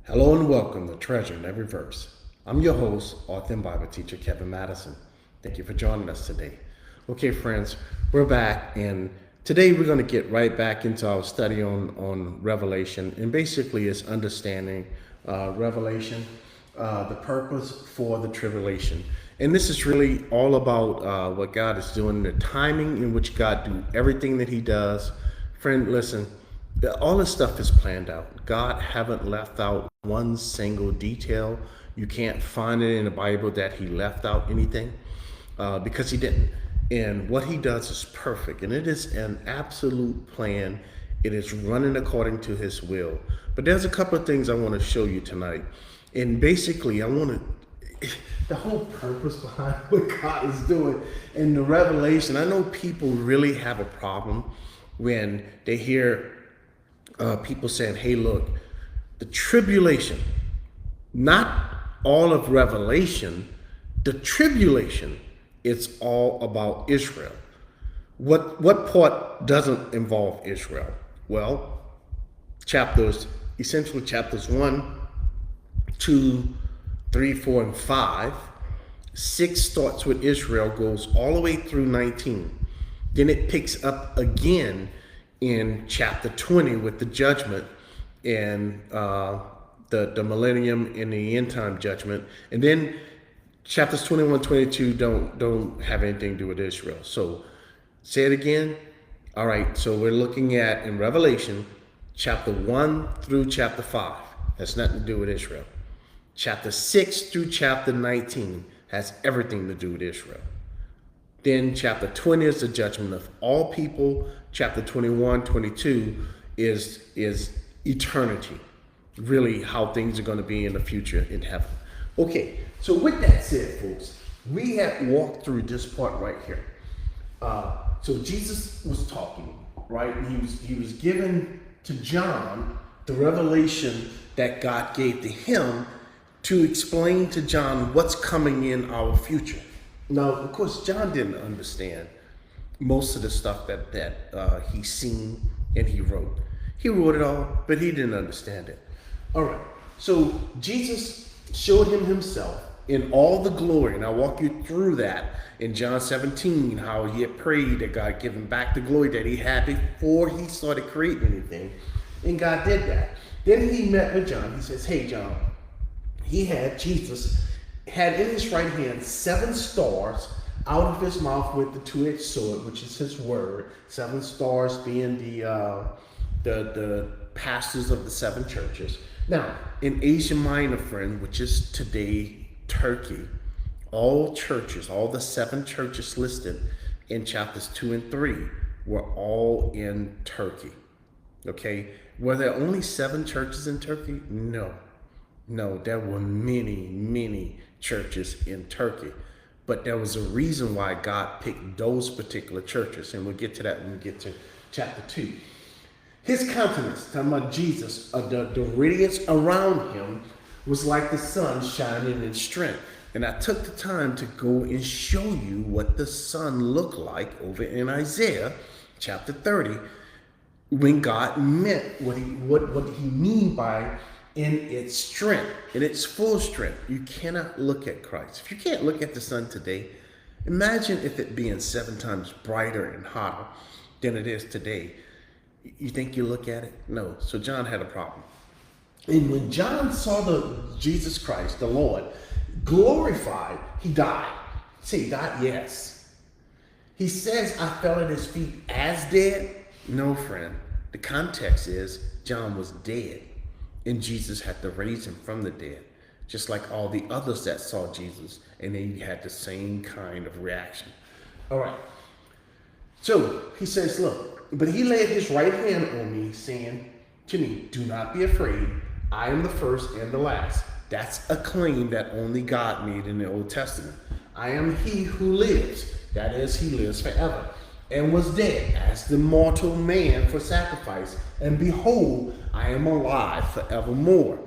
Hello and welcome to Treasure in Every Verse. I'm your host, author and Bible teacher Kevin Madison. Thank you for joining us today. Okay, friends, we're back, and today we're going to get right back into our study on Revelation, and basically it's understanding Revelation, the purpose for the tribulation. And this is really all about what God is doing, the timing in which God do everything that He does. Friend, listen. All this stuff is planned out. God haven't left out one single detail. You can't find it in the Bible that He left out anything because He didn't. And what He does is perfect, and it is an absolute plan. It is running according to His will. But there's a couple of things I want to show you tonight. And basically, I want to the whole purpose behind what God is doing in the revelation. I know people really have a problem when they hear people saying, hey, look, the tribulation, not all of Revelation, the tribulation, it's all about Israel. What part doesn't involve Israel? Well, essentially chapters 1, 2, 3, 4, and 5. 6 starts with Israel, goes all the way through 19. Then it picks up again in chapter 20 with the judgment and the millennium and the end time judgment. And then chapters 21, 22 don't have anything to do with Israel. So say it again. All right, so we're looking at in Revelation chapter 1 through chapter 5. Has nothing to do with Israel. Chapter 6 through chapter 19 has everything to do with Israel. Then chapter 20 is the judgment of all people. Chapter 21, 22 is eternity. Really how things are going to be in the future in heaven. Okay, so with that said, folks, we have walked through this part right here. So Jesus was talking, right? He was given to John the revelation that God gave to him to explain to John what's coming in our future. Now, of course, John didn't understand most of the stuff that he seen and he wrote. He wrote it all, but he didn't understand it. All right, so Jesus showed him himself in all the glory, and I'll walk you through that in John 17, how he had prayed that God give him back the glory that he had before he started creating anything, and God did that. Then he met with John. He says, hey, John, Jesus had in his right hand 7 stars. Out of his mouth went the 2-edged sword, which is his word. 7 stars being the pastors of the 7 churches. Now, in Asia Minor, friend, which is today Turkey, all churches, all the 7 churches listed in chapters 2 and 3 were all in Turkey. Okay, were there only 7 churches in Turkey? No, there were many churches in Turkey. But there was a reason why God picked those particular churches. And we'll get to that when we get to chapter 2. His countenance, talking about Jesus, the radiance around him was like the sun shining in strength. And I took the time to go and show you what the sun looked like over in Isaiah chapter 30, when God meant what he mean by in its strength, in its full strength. You cannot look at Christ. If you can't look at the sun today, imagine if it being 7 times brighter and hotter than it is today. You think you look at it? No. So John had a problem. And when John saw the Jesus Christ, the Lord, glorified, he died. Say, he died? Yes. He says, I fell at his feet as dead. No, friend. The context is John was dead. And Jesus had to raise him from the dead, just like all the others that saw Jesus, and they had the same kind of reaction. All right. So he says, look, but he laid his right hand on me, saying to me, do not be afraid. I am the first and the last. That's a claim that only God made in the Old Testament. I am he who lives. That is, he lives forever. And was dead as the mortal man for sacrifice. And behold, I am alive forevermore.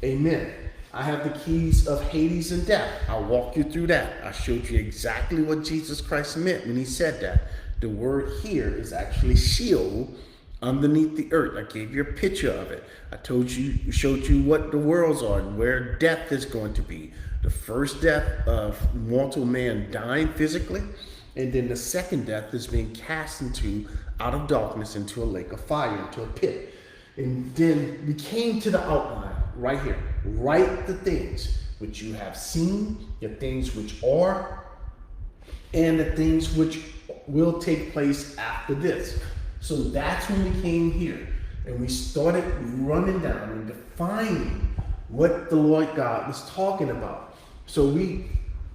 Amen. I have the keys of Hades and death. I'll walk you through that. I showed you exactly what Jesus Christ meant when he said that. The word here is actually Sheol, underneath the earth. I gave you a picture of it. I showed you what the worlds are and where death is going to be. The first death of mortal man dying physically, and then the second death is being cast out of darkness into a lake of fire, into a pit. And then we came to the outline right here. Write the things which you have seen, the things which are, and the things which will take place after this. So that's when we came here and we started running down and defining what the Lord God was talking about. So we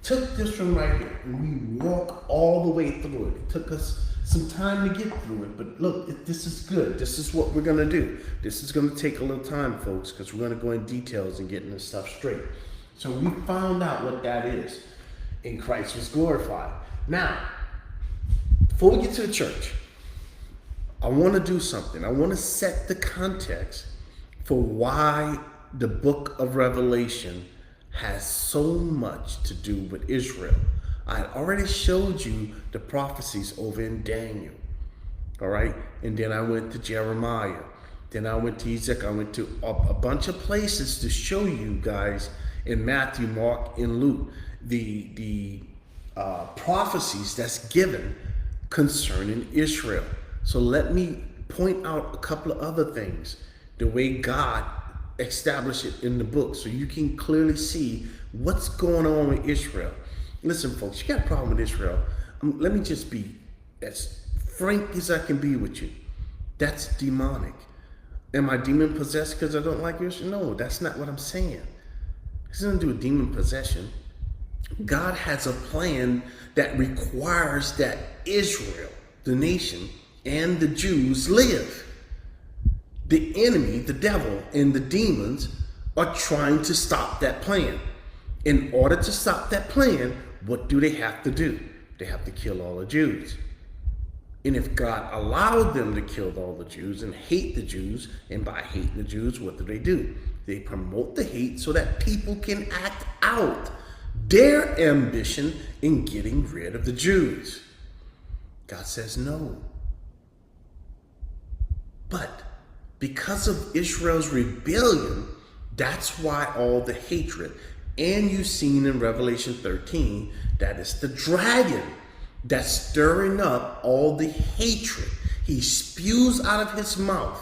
took this from right here and we walked all the way through it. It took us some time to get through it, but look, this is good. This is what we're going to do. This is going to take a little time, folks, because we're going to go in details and getting this stuff straight. So we found out what that is, and Christ was glorified. Now, before we get to the church, I want to do something. I want to set the context for why the book of Revelation has so much to do with Israel. I had already showed you the prophecies over in Daniel, all right? And then I went to Jeremiah. Then I went to Ezekiel. I went to a bunch of places to show you guys in Matthew, Mark, and Luke the prophecies that's given concerning Israel. So let me point out a couple of other things, the way God established it in the book, so you can clearly see what's going on with Israel. Listen, folks, you got a problem with Israel. Let me just be as frank as I can be with you. That's demonic. Am I demon possessed because I don't like Israel? No, that's not what I'm saying. This doesn't do with demon possession. God has a plan that requires that Israel, the nation, and the Jews live. The enemy, the devil, and the demons are trying to stop that plan. In order to stop that plan, what do they have to do? They have to kill all the Jews. And if God allowed them to kill all the Jews and hate the Jews, and by hating the Jews, what do? They promote the hate so that people can act out their ambition in getting rid of the Jews. God says no. But because of Israel's rebellion, that's why all the hatred. And you've seen in Revelation 13, that is the dragon that's stirring up all the hatred. He spews out of his mouth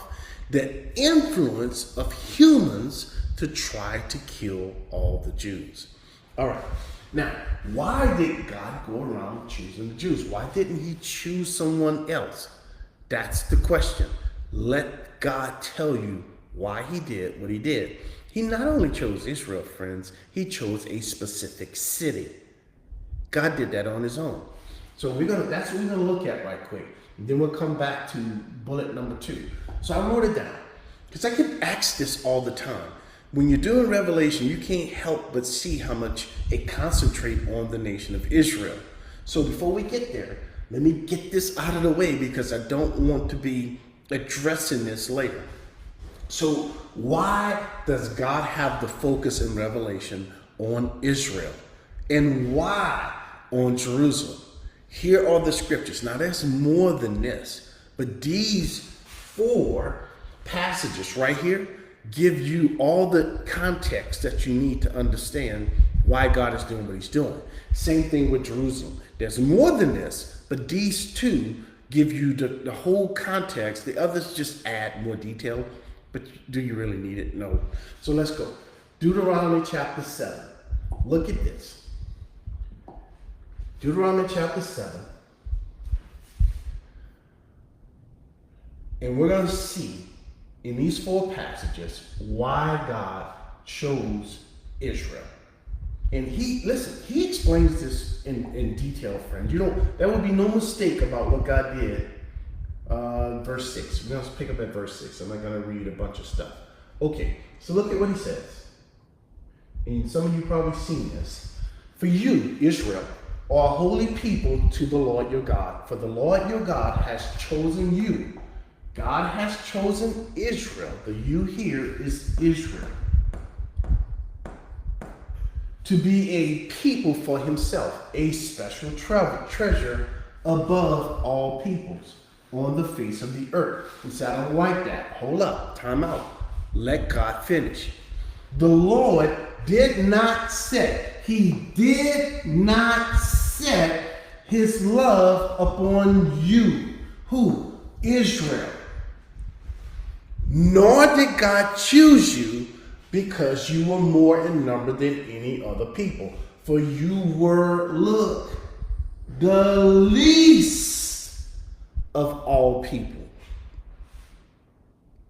the influence of humans to try to kill all the Jews. All right. Now, why did God go around choosing the Jews? Why didn't he choose someone else? That's the question. Let God tell you why he did what he did. He not only chose Israel, friends, he chose a specific city. God did that on his own. So that's what we're gonna look at right quick. And then we'll come back to bullet number 2. So I wrote it down because I get asked this all the time. When you're doing Revelation, you can't help but see how much it concentrates on the nation of Israel. So before we get there, let me get this out of the way because I don't want to be addressing this later. So why does God have the focus in Revelation on Israel? And why on Jerusalem? Here are the scriptures. Now there's more than this, but these 4 passages right here give you all the context that you need to understand why God is doing what he's doing. Same thing with Jerusalem. There's more than this, but these 2 give you the whole context. The others just add more detail, but do you really need it? No. So let's go. Deuteronomy chapter 7. Look at this. Deuteronomy chapter 7. And we're going to see in these 4 passages why God chose Israel. And he explains this in detail, friends. There will be no mistake about what God did. Verse 6. We're going to pick up at verse 6. I'm not going to read a bunch of stuff. Okay, so look at what he says. And some of you probably seen this. For you, Israel, are a holy people to the Lord your God. For the Lord your God has chosen you. God has chosen Israel. The you here is Israel. To be a people for himself, a special treasure above all peoples. on the face of the earth. He said, I don't like that. Hold up, time out. Let God finish. The Lord did not set his love upon you. Who? Israel. Nor did God choose you because you were more in number than any other people. For you were, look, the least of all people.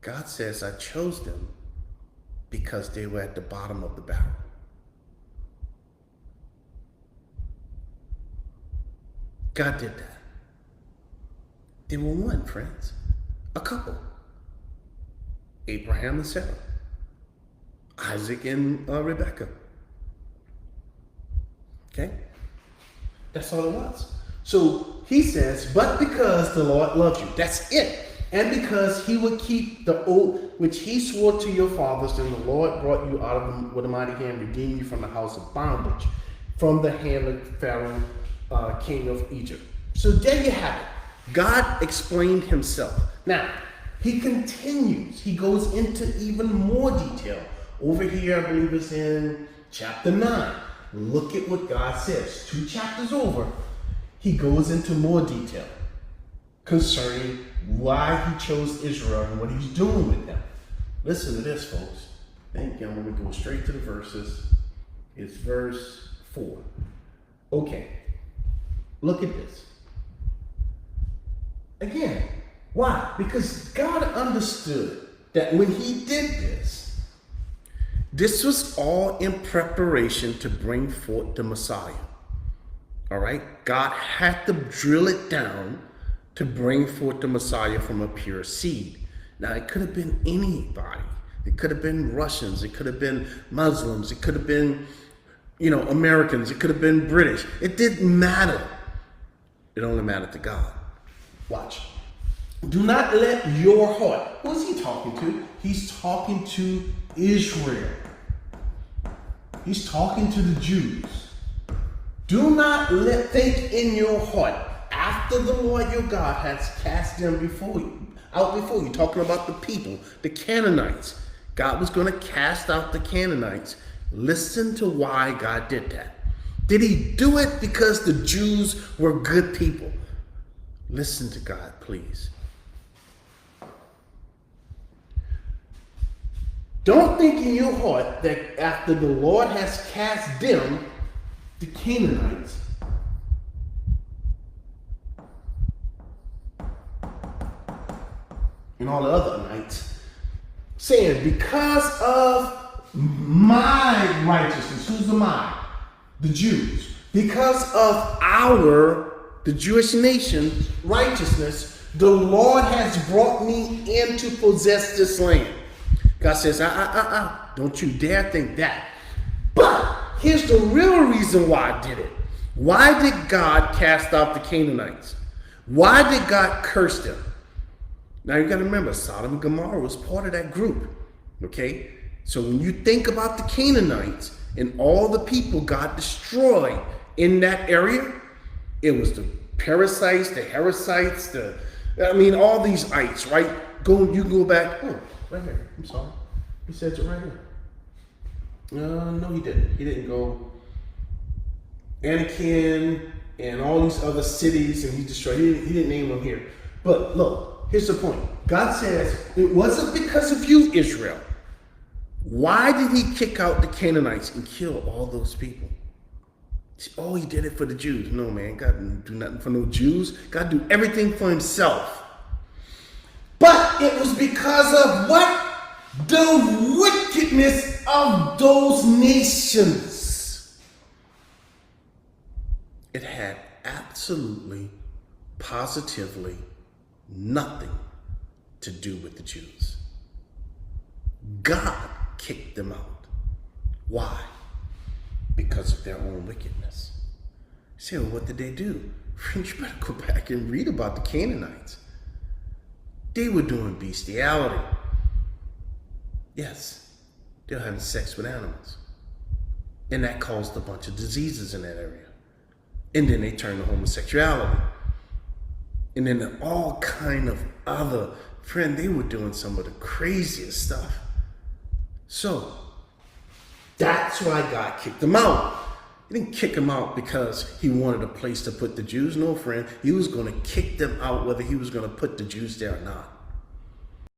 God says, I chose them because they were at the bottom of the barrel. God did that. They were one, friends. A couple. Abraham and Sarah. Isaac and Rebecca. Okay? That's all it was. So he says, but because the Lord loves you, that's it. And because he would keep the oath which he swore to your fathers, and the Lord brought you out of them with a mighty hand, redeemed you from the house of bondage, from the hand of Pharaoh, king of Egypt. So there you have it. God explained himself. Now, he continues. He goes into even more detail. Over here, I believe it's in chapter 9. Look at what God says. 2 chapters over, he goes into more detail concerning why he chose Israel and what he's doing with them. Listen to this, folks. Thank you. I'm going to go straight to the verses. It's verse 4. Okay. Look at this. Again, why? Because God understood that when he did this was all in preparation to bring forth the Messiah. All right? God had to drill it down to bring forth the Messiah from a pure seed. Now, it could have been anybody. It could have been Russians. It could have been Muslims. It could have been, Americans. It could have been British. It didn't matter. It only mattered to God. Watch. Do not let your heart. Who is he talking to? He's talking to Israel. He's talking to the Jews. Do not think in your heart after the Lord your God has cast them out before you. Talking about the people, the Canaanites. God was going to cast out the Canaanites. Listen to why God did that. Did he do it because the Jews were good people? Listen to God, please. Don't think in your heart that after the Lord has cast them, the Canaanites, and all the other nights, saying, because of my righteousness. Who's the my? The Jews. Because of the Jewish nation's righteousness, the Lord has brought me in to possess this land. God says, don't you dare think that. But here's the real reason why I did it. Why did God cast out the Canaanites? Why did God curse them? Now you got to remember, Sodom and Gomorrah was part of that group. Okay? So when you think about the Canaanites and all the people God destroyed in that area, it was the Perizzites, the Heresites, all these ites, right? You go back. Oh, right here. I'm sorry. He says it right here. No, he didn't. He didn't go. Anakin and all these other cities, and he destroyed. He didn't name them here. But look, here's the point. God says, it wasn't because of you, Israel. Why did he kick out the Canaanites and kill all those people? Oh, he did it for the Jews. No, man. God didn't do nothing for no Jews. God do everything for himself. But it was because of what? The wickedness of those nations. It had absolutely, positively nothing to do with the Jews. God kicked them out. Why? Because of their own wickedness. You say, well, what did they do? You better go back and read about the Canaanites. They were doing bestiality. Yes, they were having sex with animals. And that caused a bunch of diseases in that area. And then they turned to homosexuality. And then all kind of other, friend, they were doing some of the craziest stuff. So that's why God kicked them out. He didn't kick them out because he wanted a place to put the Jews. No, friend, he was going to kick them out whether he was going to put the Jews there or not.